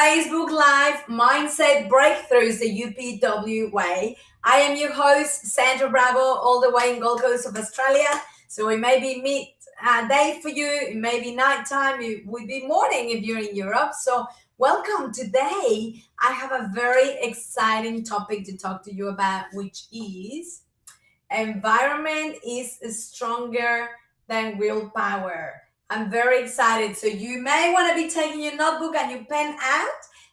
Facebook Live Mindset Breakthroughs the UPW way. I am your host, Sandra Bravo, all the way in Gold Coast of Australia. So it may be day for you, it may be nighttime, it would be morning if you're in Europe. So welcome. Today, I have a very exciting topic to talk to you about, which is environment is stronger than willpower. I'm very excited. So you may want to be taking your notebook and your pen out,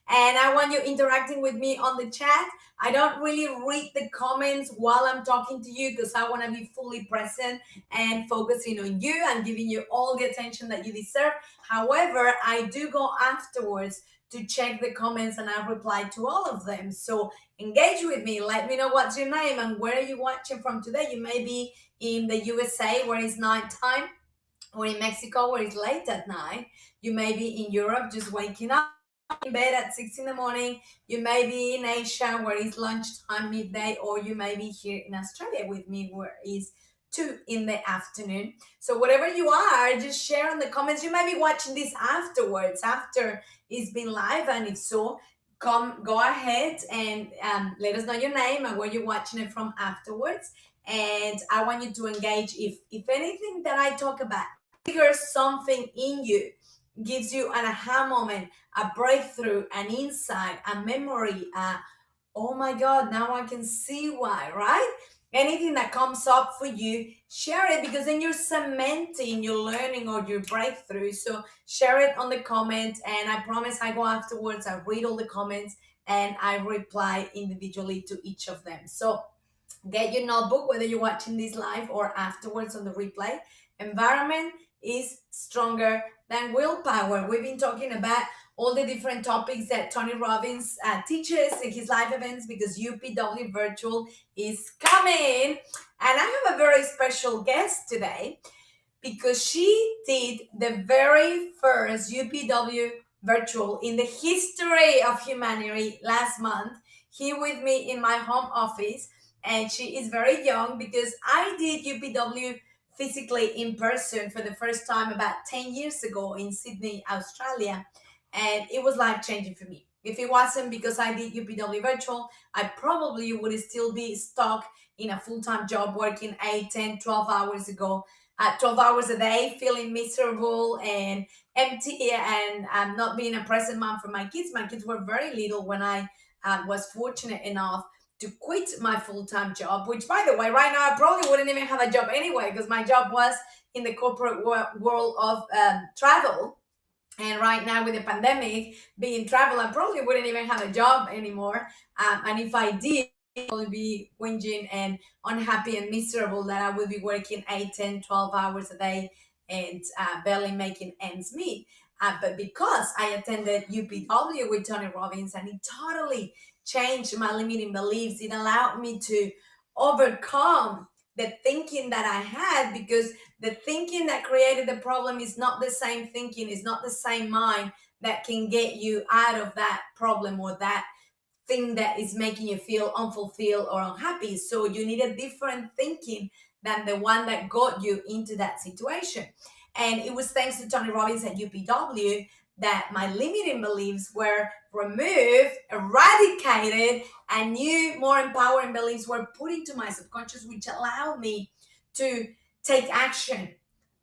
and I want you interacting with me on the chat. I don't really read the comments while I'm talking to you because I want to be fully present and focusing on you and giving you all the attention that you deserve. However, I do go afterwards to check the comments and I reply to all of them. So engage with me. Let me know what's your name and where are you watching from today. You may be in the USA where it's nighttime, or in Mexico where it's late at night. You may be in Europe just waking up in bed at 6 in the morning. You may be in Asia where it's lunchtime, midday, or you may be here in Australia with me where it's 2 in the afternoon. So whatever you are, just share in the comments. You may be watching this afterwards, after it's been live, and if so, go ahead and let us know your name and where you're watching it from afterwards. And I want you to engage. If anything that I talk about triggers something in you, gives you an aha moment, a breakthrough, an insight, a memory, oh my God, now I can see why, right? Anything that comes up for you, share it, because then you're cementing your learning or your breakthrough. So share it on the comments, and I promise I go afterwards, I read all the comments and I reply individually to each of them. So get your notebook, whether you're watching this live or afterwards on the replay. Environment is stronger than willpower. We've been talking about all the different topics that Tony Robbins teaches in his live events, because UPW Virtual is coming. And I have a very special guest today because she did the very first UPW Virtual in the history of humanity last month, here with me in my home office. And she is very young because I did UPW physically in person for the first time about 10 years ago in Sydney, Australia. And it was life changing for me. If it wasn't because I did UPW virtual, I probably would still be stuck in a full-time job working 8, 10, 12 hours ago, 12 hours a day, feeling miserable and empty, and not being a present mom for my kids. My kids were very little when I was fortunate enough to quit my full-time job, which, by the way, right now I probably wouldn't even have a job anyway, because my job was in the corporate world of travel. And right now with the pandemic being travel, I probably wouldn't even have a job anymore. And if I did, I'd probably be whinging and unhappy and miserable that I would be working 8, 10, 12 hours a day and barely making ends meet. But because I attended UPW with Tony Robbins, and it totally changed my limiting beliefs, it allowed me to overcome the thinking that I had, because the thinking that created the problem is not the same thinking, is not the same mind that can get you out of that problem or that thing that is making you feel unfulfilled or unhappy. So you need a different thinking than the one that got you into that situation. And it was thanks to Tony Robbins at UPW that my limiting beliefs were removed, eradicated, and new, more empowering beliefs were put into my subconscious, which allowed me to take action,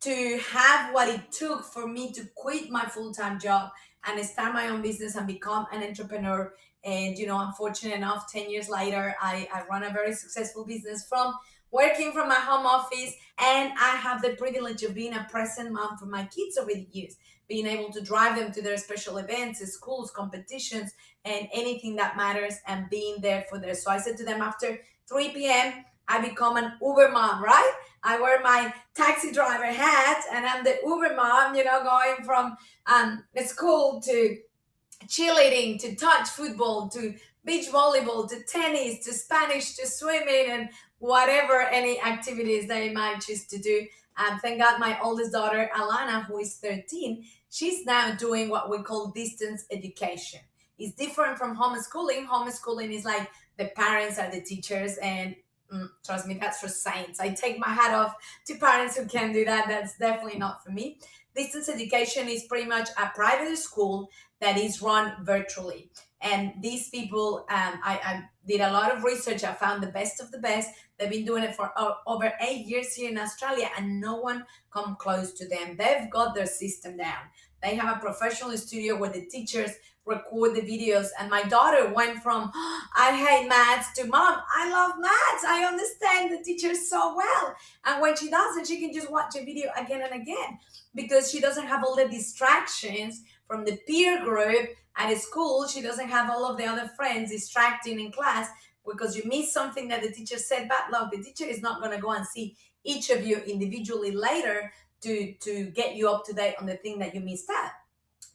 to have what it took for me to quit my full-time job and start my own business and become an entrepreneur. And I'm fortunate enough, 10 years later, I run a very successful business from working from my home office, and I have the privilege of being a present mom for my kids over the years, being able to drive them to their special events, schools, competitions, and anything that matters, and being there for them. So I said to them, after 3 p.m., I become an Uber mom, right? I wear my taxi driver hat and I'm the Uber mom, going from school to cheerleading to touch football to beach volleyball to tennis to Spanish to swimming and whatever any activities they might choose to do. Thank God my oldest daughter, Allanah, who is 13, she's now doing what we call distance education. It's different from homeschooling. Homeschooling is like the parents are the teachers, and trust me, that's for saints. I take my hat off to parents who can do that. That's definitely not for me. Distance education is pretty much a private school that is run virtually. And these people, I did a lot of research. I found the best of the best. They've been doing it for over 8 years here in Australia, and no one come close to them. They've got their system down. They have a professional studio where the teachers record the videos. And my daughter went from, I hate maths, to mom, I love maths. I understand the teacher so well. And when she does it, she can just watch a video again and again because she doesn't have all the distractions from the peer group at school. She doesn't have all of the other friends distracting in class because you miss something that the teacher said. But look, the teacher is not going to go and see each of you individually later to get you up to date on the thing that you missed out.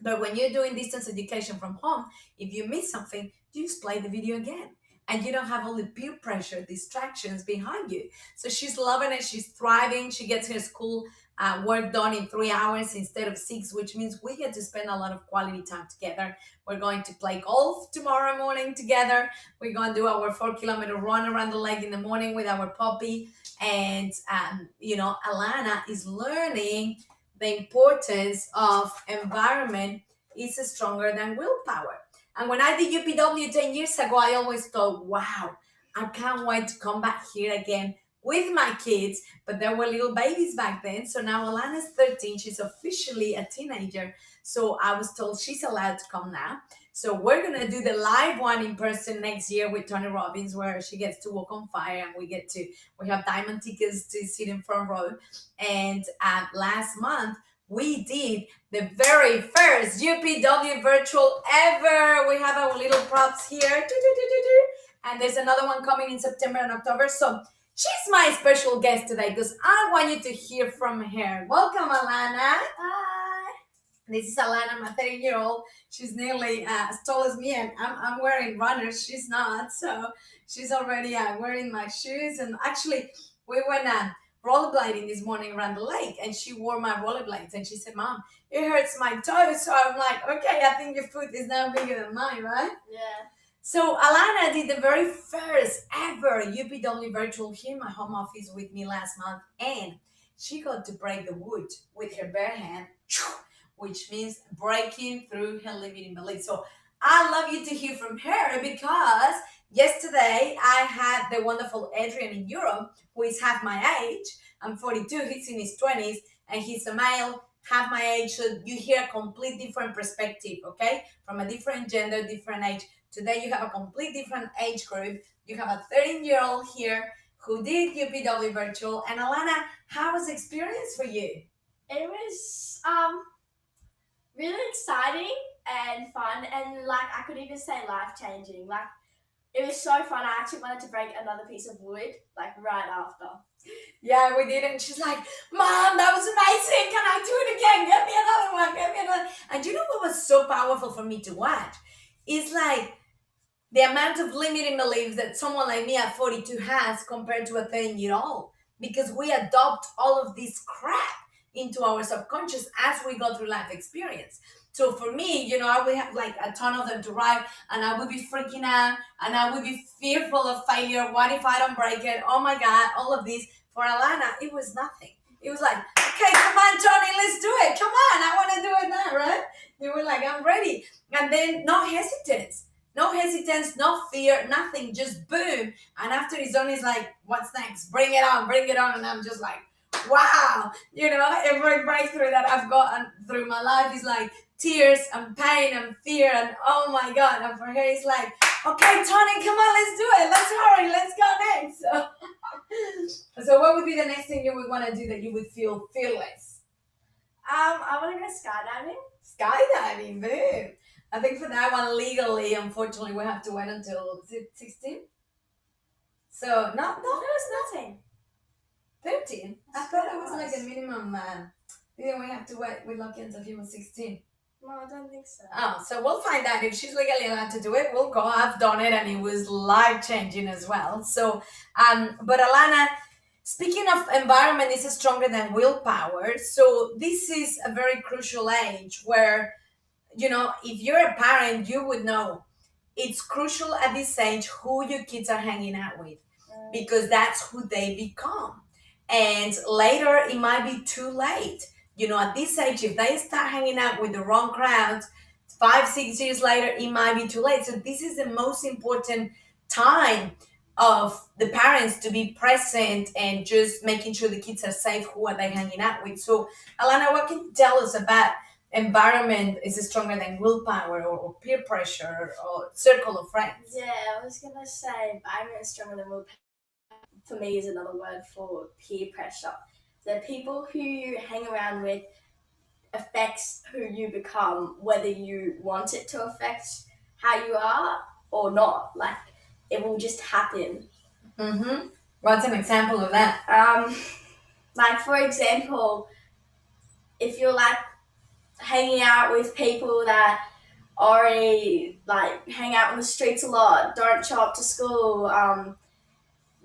But when you're doing distance education from home, if you miss something, you just play the video again. And you don't have all the peer pressure, distractions behind you. So she's loving it. She's thriving. She gets her school work done in 3 hours instead of 6, which means we get to spend a lot of quality time together. We're going to play golf tomorrow morning together. We're going to do our 4-kilometer run around the lake in the morning with our puppy. And, Allanah is learning the importance of environment is stronger than willpower. And when I did UPW 10 years ago, I always thought, wow, I can't wait to come back here again with my kids. But there were little babies back then. So now Alannah's 13. She's officially a teenager. So I was told she's allowed to come now. So we're going to do the live one in person next year with Tony Robbins, where she gets to walk on fire and we have diamond tickets to sit in front row. And last month, we did the very first UPW virtual ever. We have our little props here. And there's another one coming in September and October. So she's my special guest today because I want you to hear from her. Welcome, Allanah. Hi. This is Allanah, my 13-year-old. She's nearly as tall as me, and I'm wearing runners. She's not. So she's already wearing my shoes. And actually, we went rollerblading this morning around the lake, and she wore my rollerblades, and she said, Mom, it hurts my toes. So I'm like, okay, I think your foot is now bigger than mine, right? Yeah. So Allanah did the very first ever UPW virtual here in my home office with me last month, and she got to break the wood with her bare hand, which means breaking through her limiting beliefs. So I love you to hear from her because yesterday I had the wonderful Adrian in Europe, who is half my age. I'm 42, he's in his 20s, and he's a male, half my age. So you hear a complete different perspective, okay? From a different gender, different age. Today you have a complete different age group. You have a 13-year-old here who did UPW virtual. And Allanah, how was the experience for you? It was really exciting and fun, and like I could even say life-changing. Like it was so fun. I actually wanted to break another piece of wood like right after. Yeah, we did it. And she's like, Mom, that was amazing. Can I do it again? Get me another one. Get me another. And you know what was so powerful for me to watch? It's like the amount of limiting beliefs that someone like me at 42 has compared to a 13-year-old. Because we adopt all of this crap into our subconscious as we go through life experience. So for me, I would have like a ton of them to write, and I would be freaking out, and I would be fearful of failure. What if I don't break it? Oh my God, all of this. For Allanah, it was nothing. It was like, okay, come on, Tony, let's do it. Come on, I want to do it now, right? You were like, I'm ready. And then no hesitance. No hesitance, no fear, nothing, just boom. And after he's done, he's like, what's next? Bring it on, bring it on. And I'm just like, wow. Every breakthrough that I've gotten through my life is like tears and pain and fear and oh my God. And for her, it's like, okay, Tony, come on, let's do it. Let's hurry, let's go next. So what would be the next thing you would want to do that you would feel fearless? I want to go skydiving. Skydiving, boom. I think for that one, legally, unfortunately, we have to wait until 16. So, no, it's 13. 13? I thought it was like a minimum. Didn't we have to wait? We're lucky until he was 16. No, I don't think so. Oh, so we'll find out. If she's legally allowed to do it, we'll go. I've done it, and it was life-changing as well. So, but Allanah, speaking of environment is stronger than willpower. So this is a very crucial age where, if you're a parent, you would know it's crucial at this age who your kids are hanging out with because that's who they become. And later, it might be too late. At this age, if they start hanging out with the wrong crowds, 5, 6 years later, it might be too late. So this is the most important time of the parents to be present and just making sure the kids are safe. Who are they hanging out with? So, Allanah, what can you tell us about environment is stronger than willpower, or peer pressure, or circle of friends? Yeah, I was gonna say environment is stronger than willpower. For me, is another word for peer pressure. The people who you hang around with affects who you become, whether you want it to affect how you are or not. Like, it will just happen. Mm-hmm. What's an example of that? Like, for example, if you're like hanging out with people that already like hang out on the streets a lot, don't show up to school,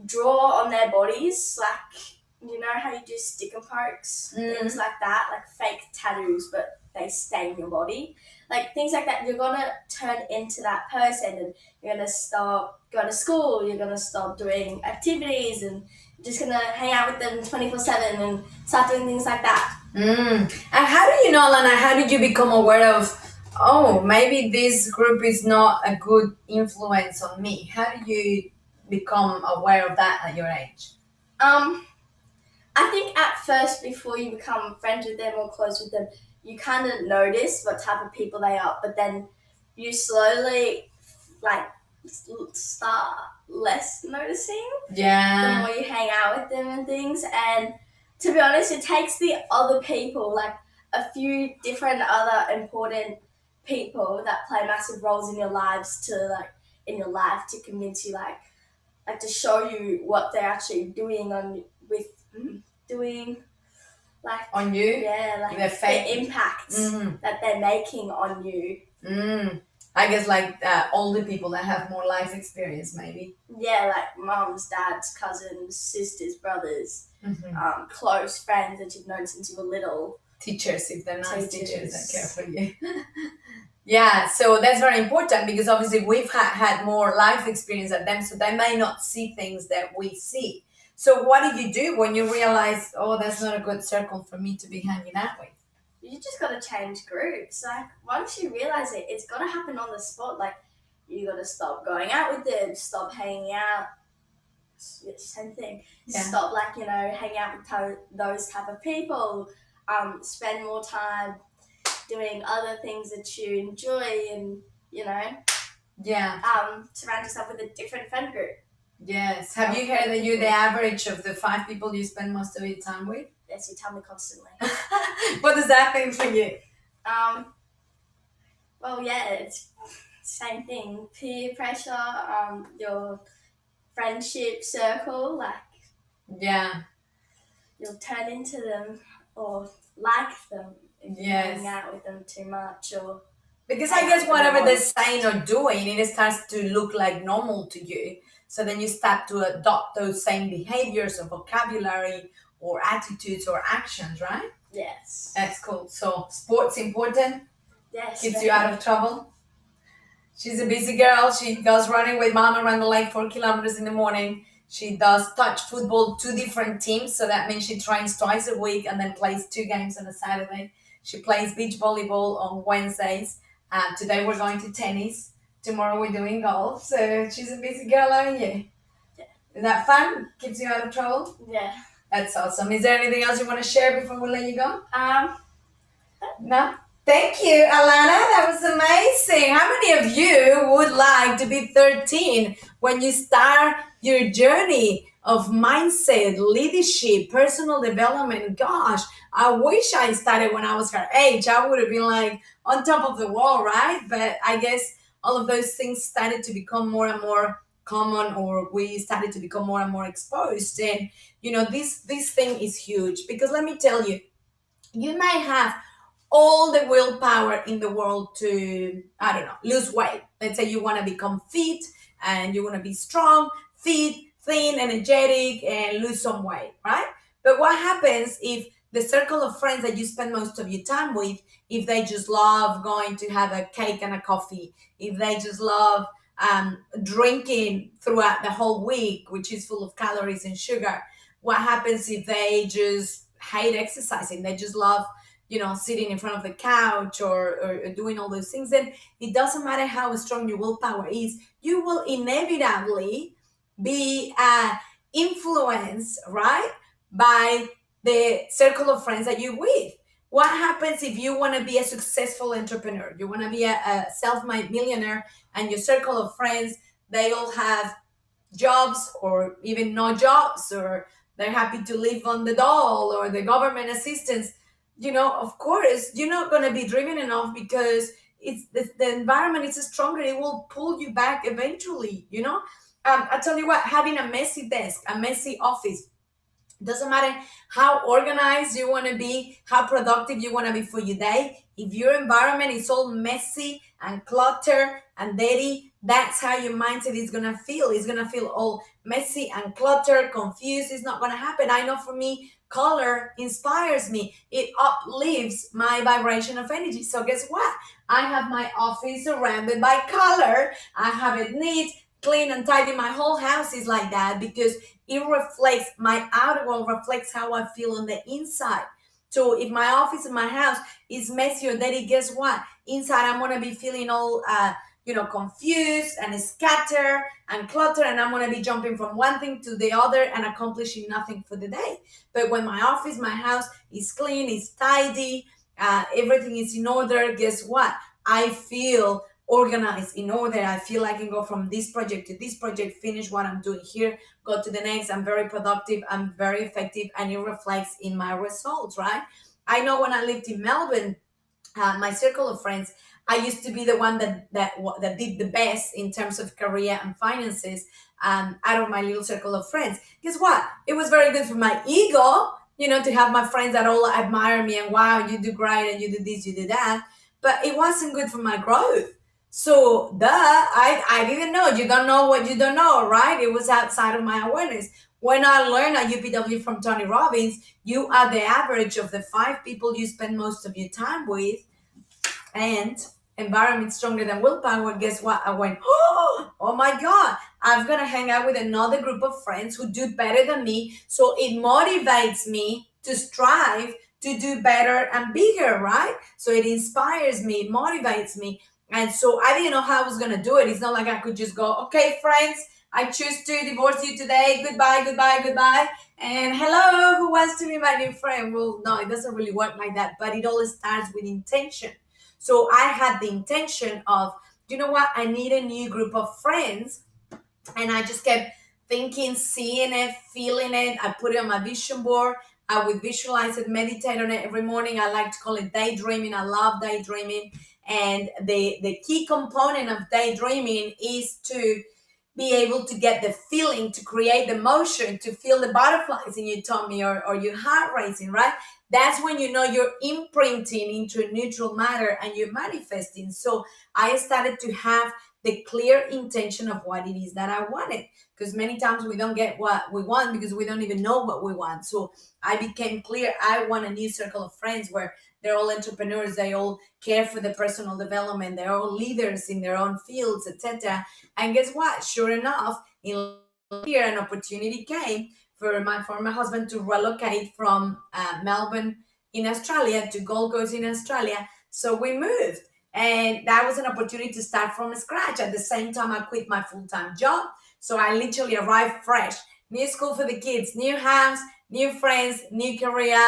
draw on their bodies, like, you know how you do stick and pokes, things like that, like fake tattoos, but they stay in your body, like things like that. You're gonna turn into that person, and you're gonna stop going to school. You're gonna stop doing activities, and you're just gonna hang out with them 24/7 and start doing things like that. And how do you know, Allanah? How did you become aware of, oh, maybe this group is not a good influence on me? How do you become aware of that at your age? I think at first, before you become friends with them or close with them, you kind of notice what type of people they are, but then you slowly, like, start less noticing the Yeah. more you hang out with them and things. And to be honest, it takes the other people, like a few different other important people that play massive roles in your lives to convince you, like to show you what they're actually doing doing, like On you? yeah, like The effect. the impacts that they're making on you. I guess like older people that have more life experience, maybe. Yeah, like mums, dads, cousins, sisters, brothers, close friends that you've known since you were little. Teachers, if they're nice teachers that care for you. Yeah, so that's very important, because obviously we've had more life experience than them, so they may not see things that we see. So what do you do when you realize, oh, that's not a good circle for me to be hanging out with? You just gotta change groups. Like, once you realize it, it's gotta happen on the spot. Like, you gotta stop going out with them, stop hanging out. Same thing. Yeah. Stop, like, hang out with those type of people. Spend more time doing other things that you enjoy, and Yeah. surround yourself with a different friend group. Yes. Have you heard that you're the average of the 5 people you spend most of your time with? Yes, you tell me constantly. What does that mean for you? Well, yeah, it's same thing. Peer pressure, your friendship circle, like, Yeah. you'll turn into them or like them if you hang out with them too much, or because I guess whatever they're saying or doing, it starts to look like normal to you. So then you start to adopt those same behaviors or vocabulary or attitudes or actions, right? Yes. That's cool. So sports important? Yes. Keeps you out of trouble? She's a busy girl. She goes running with mom around the lake 4 kilometers in the morning. She does touch football, 2 different teams. So that means she trains twice a week and then plays 2 games on a Saturday. She plays beach volleyball on Wednesdays. Today we're going to tennis. Tomorrow we're doing golf. So she's a busy girl, aren't you? Yeah. Is that fun? Keeps you out of trouble? Yeah. That's awesome. Is there anything else you want to share before we let you go? No? Thank you, Allanah. That was amazing. How many of you would like to be 13 when you start your journey of mindset, leadership, personal development? Gosh, I wish I started when I was her age. I would have been like on top of the wall, right? But I guess all of those things started to become more and more common, or we started to become more and more exposed. And this thing is huge, because let me tell you, you may have all the willpower in the world to, I don't know, lose weight. Let's say you want to become fit and you want to be strong, fit, thin, energetic, and lose some weight, right? But what happens if the circle of friends that you spend most of your time with, if they just love going to have a cake and a coffee, if they just love drinking throughout the whole week, which is full of calories and sugar, what happens if they just hate exercising? They just love sitting in front of the couch, or doing all those things, then it doesn't matter how strong your willpower is, you will inevitably be influenced, right, by the circle of friends that you're with. What happens if you want to be a successful entrepreneur? You want to be a self-made millionaire, and your circle of friends, they all have jobs or even no jobs, or they're happy to live on the dole or the government assistance. Of course you're not going to be driven enough, because the environment is stronger. It will pull you back eventually. I tell you what, having a messy desk, a messy office, doesn't matter how organized you want to be, how productive you want to be for your day. If your environment is all messy and cluttered and dirty, that's how your mindset is going to feel. It's going to feel all messy and cluttered, confused. It's not going to happen. I know for me, color inspires me. It uplifts my vibration of energy. So guess what? I have my office surrounded by color. I have it neat, clean, and tidy. My whole house is like that, because it reflects, my outer world reflects how I feel on the inside. So if my office and my house is messy or dirty, guess what? Inside I'm gonna be feeling all confused and scattered and cluttered, and I'm gonna be jumping from one thing to the other and accomplishing nothing for the day. But when my office, my house is clean, is tidy, everything is in order, guess what? I feel organized, in order. I feel I can go from this project to this project, finish what I'm doing here, go to the next. I'm very productive, I'm very effective, and it reflects in my results, right? I know when I lived in Melbourne, my circle of friends, I used to be the one that did the best in terms of career and finances, out of my little circle of friends. Guess what? It was very good for my ego, to have my friends that all admire me and, wow, you do great and you do this, you do that. But it wasn't good for my growth. So, I didn't know. You don't know what you don't know, right? It was outside of my awareness. When I learned at UPW from Tony Robbins, you are the average of the 5 people you spend most of your time with, and environment stronger than willpower. Guess what? I went, oh my God, I'm going to hang out with another group of friends who do better than me. So it motivates me to strive to do better and bigger, right? So it inspires me, it motivates me. And so I didn't know how I was going to do it. It's not like I could just go, okay, friends, I choose to divorce you today. Goodbye, goodbye, goodbye. And hello, who wants to be my new friend? Well, no, it doesn't really work like that. But it all starts with intention. So I had the intention of, you know what, I need a new group of friends. And I just kept thinking, seeing it, feeling it. I put it on my vision board. I would visualize it, meditate on it every morning. I like to call it daydreaming. I love daydreaming. And the key component of daydreaming is to be able to get the feeling, to create the motion, to feel the butterflies in your tummy, or your heart racing, right? That's when you know you're imprinting into a neutral matter and you're manifesting. So I started to have the clear intention of what it is that I wanted. Because many times we don't get what we want because we don't even know what we want. So I became clear. I want a new circle of friends where they're all entrepreneurs, they all care for the personal development, they're all leaders in their own fields, etc. And guess what? Sure enough, in here, an opportunity came for my former husband to relocate from Melbourne in Australia to Gold Coast in Australia. So we moved. And that was an opportunity to start from scratch. At the same time, I quit my full time job. So I literally arrived fresh. New school for the kids, new house, new friends, new career.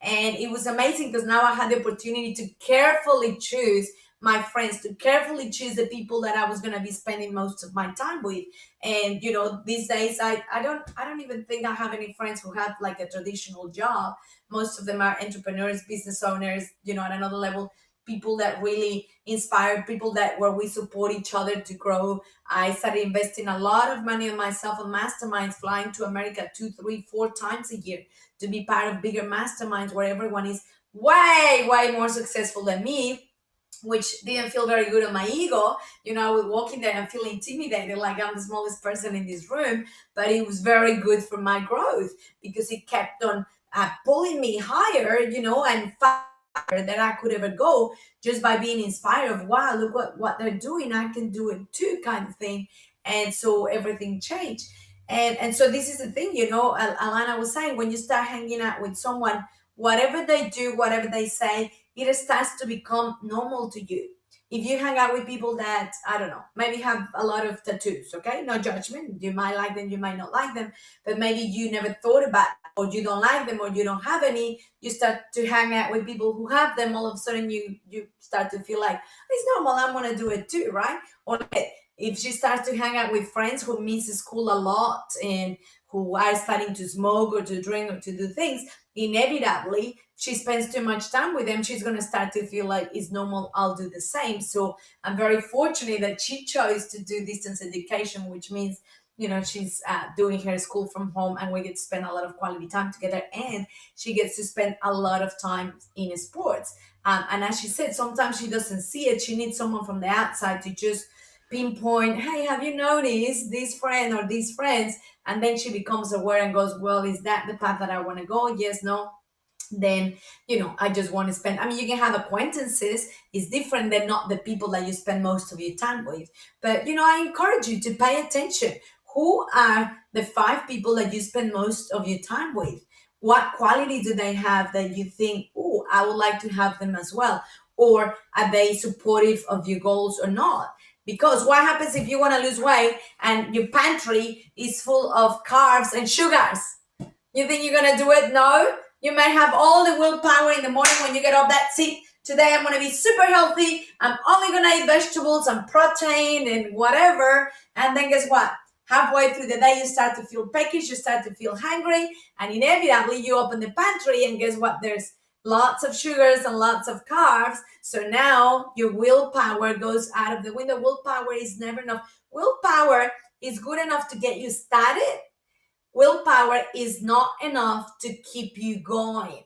And it was amazing because now I had the opportunity to carefully choose my friends, to carefully choose the people that I was going to be spending most of my time with. And these days I don't even think I have any friends who have like a traditional job. Most of them are entrepreneurs, business owners, at another level, people that really inspire, people that where we support each other to grow. I started investing a lot of money on myself on masterminds, flying to America 2, 3, 4 times a year to be part of bigger masterminds where everyone is way, way more successful than me, which didn't feel very good on my ego. I would walk in there and feel intimidated, like I'm the smallest person in this room. But it was very good for my growth because it kept on pulling me higher, and that I could ever go, just by being inspired of, wow, look what they're doing, I can do it too, kind of thing. And so everything changed. And so this is the thing, Allanah was saying, when you start hanging out with someone whatever they do, whatever they say, it starts to become normal to you. If you hang out with people that, I don't know, maybe have a lot of tattoos, okay? No judgment. You might like them, you might not like them, but maybe you never thought about it, or you don't like them, or you don't have any. You start to hang out with people who have them. All of a sudden, you start to feel like it's normal. I'm gonna do it too, right? Or if she starts to hang out with friends who miss school a lot and who are starting to smoke or to drink or to do things, inevitably she spends too much time with them, she's going to start to feel like it's normal, I'll do the same. So I'm very fortunate that she chose to do distance education, which means, she's doing her school from home, and we get to spend a lot of quality time together, and she gets to spend a lot of time in sports. And as she said, sometimes she doesn't see it, she needs someone from the outside to just pinpoint, hey, have you noticed this friend or these friends? And then she becomes aware and goes, well, is that the path that I want to go? Yes, no. Then, I just want to spend, I mean, you can have acquaintances, it's different than not the people that you spend most of your time with. But, I encourage you to pay attention. Who are the 5 people that you spend most of your time with? What quality do they have that you think, oh, I would like to have them as well? Or are they supportive of your goals or not? Because what happens if you want to lose weight and your pantry is full of carbs and sugars? You think you're going to do it? No. You may have all the willpower in the morning when you get up. That's it. Today I'm going to be super healthy. I'm only going to eat vegetables and protein and whatever. And then guess what? Halfway through the day, you start to feel peckish, you start to feel hungry, and inevitably you open the pantry, and guess what? There's lots of sugars and lots of carbs. So now your willpower goes out of the window. Willpower is never enough. Willpower is good enough to get you started. Willpower is not enough to keep you going.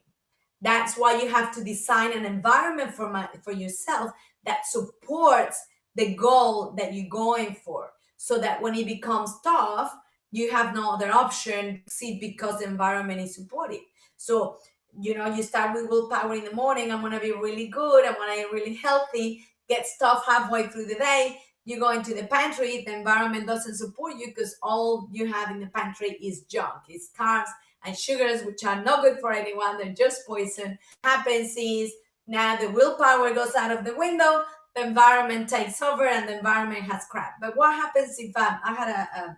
That's why you have to design an environment for yourself that supports the goal that you're going for, so that when it becomes tough, you have no other option, see, because the environment is supportive. So, you start with willpower in the morning. I'm going to be really good. I'm going to be really healthy. Get stuff halfway through the day. You go into the pantry, the environment doesn't support you because all you have in the pantry is junk. It's carbs and sugars, which are not good for anyone. They're just poison. Happens is now the willpower goes out of the window, the environment takes over, and the environment has crap. But what happens if I had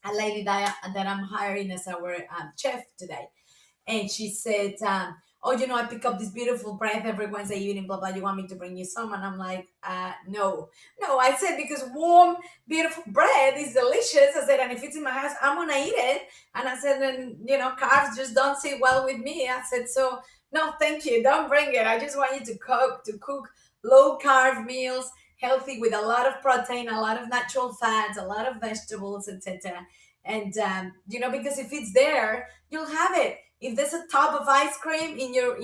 a lady that I'm hiring as our chef today, and she said, oh, I pick up this beautiful bread every Wednesday evening, blah, blah. You want me to bring you some? And I'm like, no. No, I said, because warm, beautiful bread is delicious. I said, and if it's in my house, I'm going to eat it. And I said, and, carbs just don't sit well with me. I said, so, no, thank you. Don't bring it. I just want you to cook low carb meals, healthy, with a lot of protein, a lot of natural fats, a lot of vegetables, etc. And, because if it's there, you'll have it. If there's a tub of ice cream in your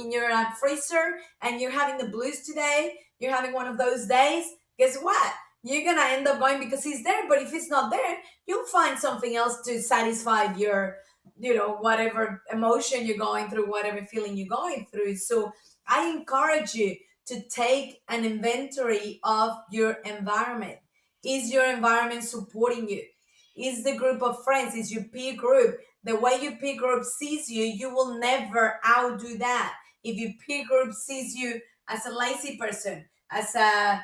freezer and you're having the blues today, you're having one of those days, guess what? You're gonna end up going because it's there. But if it's not there, you'll find something else to satisfy your, whatever emotion you're going through, whatever feeling you're going through. So I encourage you to take an inventory of your environment. Is your environment supporting you? Is the group of friends, is your peer group, the way your peer group sees you, you will never outdo that. If your peer group sees you as a lazy person, as a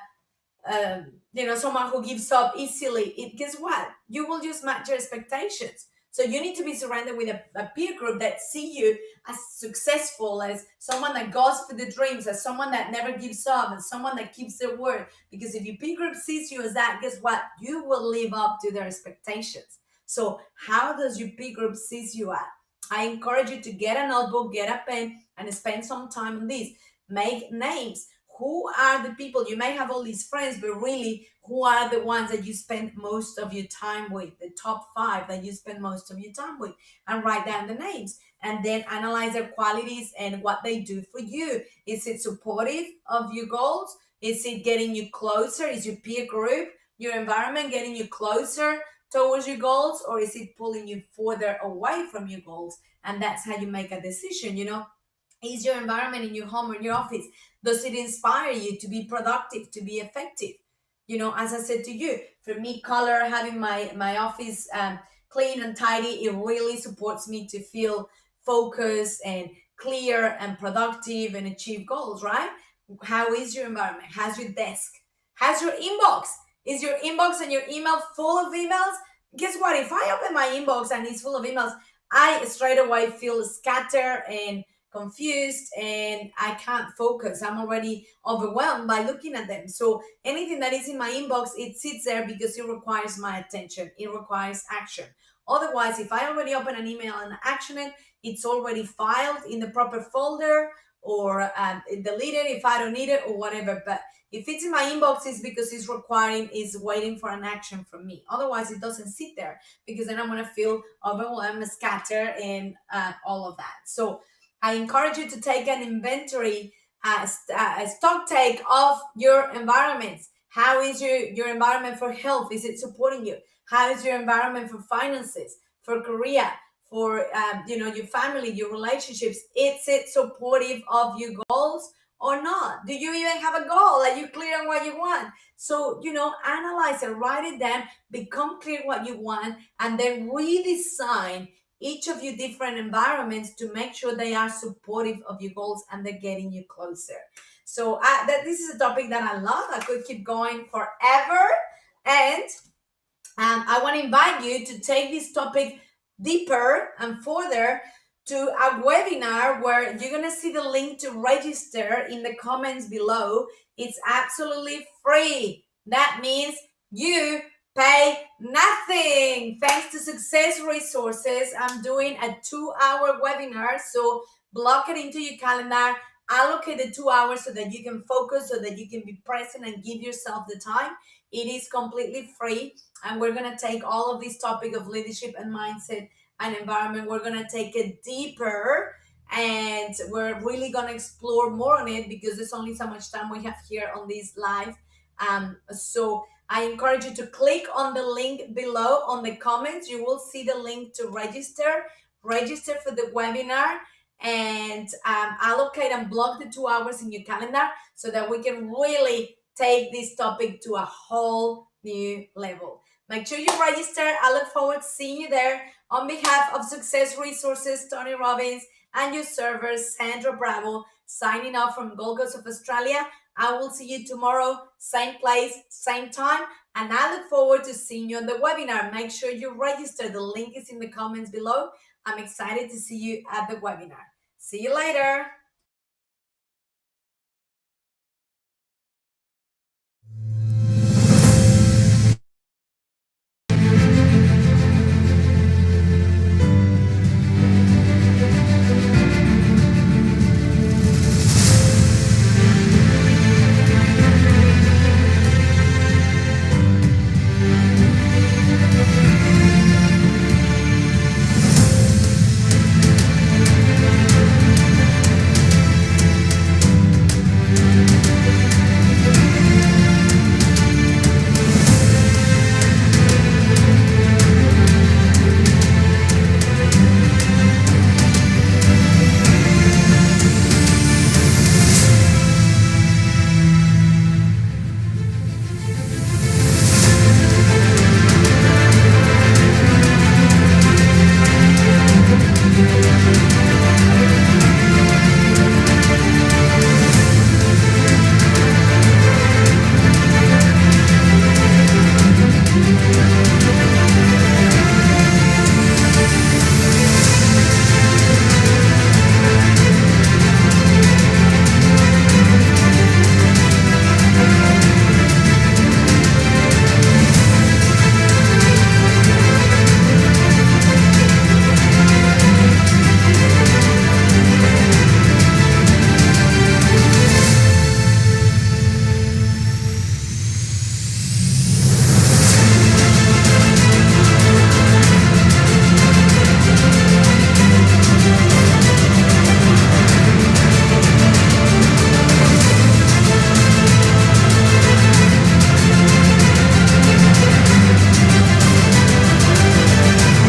someone who gives up easily, guess what? You will just match your expectations. So you need to be surrounded with a peer group that see you as successful, as someone that goes for the dreams, as someone that never gives up, and someone that keeps their word. Because if your peer group sees you as that, guess what? You will live up to their expectations. So how does your peer group sees you at? I encourage you to get a notebook, get a pen, and spend some time on this. Make names. Who are the people? You may have all these friends, but really, who are the ones that you spend most of your time with? The top 5 that you spend most of your time with, and write down the names, and then analyze their qualities and what they do for you. Is it supportive of your goals? Is it getting you closer? Is your peer group, your environment, getting you closer towards your goals, or is it pulling you further away from your goals? And that's how you make a decision. Is your environment in your home or in your office, does it inspire you to be productive, to be effective? As I said to you, for me, color, having my office clean and tidy, it really supports me to feel focused and clear and productive and achieve goals, right? How is your environment? How's your desk? How's your inbox? Is your inbox and your email full of emails? Guess what? If I open my inbox and it's full of emails, I straight away feel scattered and confused, and I can't focus. I'm already overwhelmed by looking at them. So anything that is in my inbox, it sits there because it requires my attention. It requires action. Otherwise, if I already open an email and action it, it's already filed in the proper folder, or deleted if I don't need it, or whatever. But if it's in my inbox, it's because it's waiting for an action from me. Otherwise, it doesn't sit there, because then I'm gonna feel overwhelmed, scattered, and all of that. So I encourage you to take an inventory, a stock take of your environments. How is your environment for health? Is it supporting you? How is your environment for finances, for career, for your family, your relationships? Is it supportive of your goals or not? Do you even have a goal? Are you clear on what you want? So analyze it, write it down, become clear what you want, and then redesign each of your different environments to make sure they are supportive of your goals and they're getting you closer. So this is a topic that I love. I could keep going forever, and I want to invite you to take this topic deeper and further to a webinar where you're going to see the link to register in the comments below. It's absolutely free. That means you pay nothing. Thanks to Success Resources, I'm doing a 2-hour webinar. So block it into your calendar. Allocate the 2 hours so that you can focus, so that you can be present and give yourself the time. It is completely free, and we're going to take all of this topic of leadership and mindset and environment. We're going to take it deeper, and we're really going to explore more on it, because there's only so much time we have here on this live. So I encourage you to click on the link below on the comments. You will see the link to register for the webinar, and allocate and block the 2 hours in your calendar so that we can really take this topic to a whole new level. Make sure you register. I look forward to seeing you there. On behalf of Success Resources, Tony Robbins, and your server, Sandra Bravo, signing off from Gold Coast of Australia. I will see you tomorrow, same place, same time, and I look forward to seeing you on the webinar. Make sure you register. The link is in the comments below. I'm excited to see you at the webinar. See you later.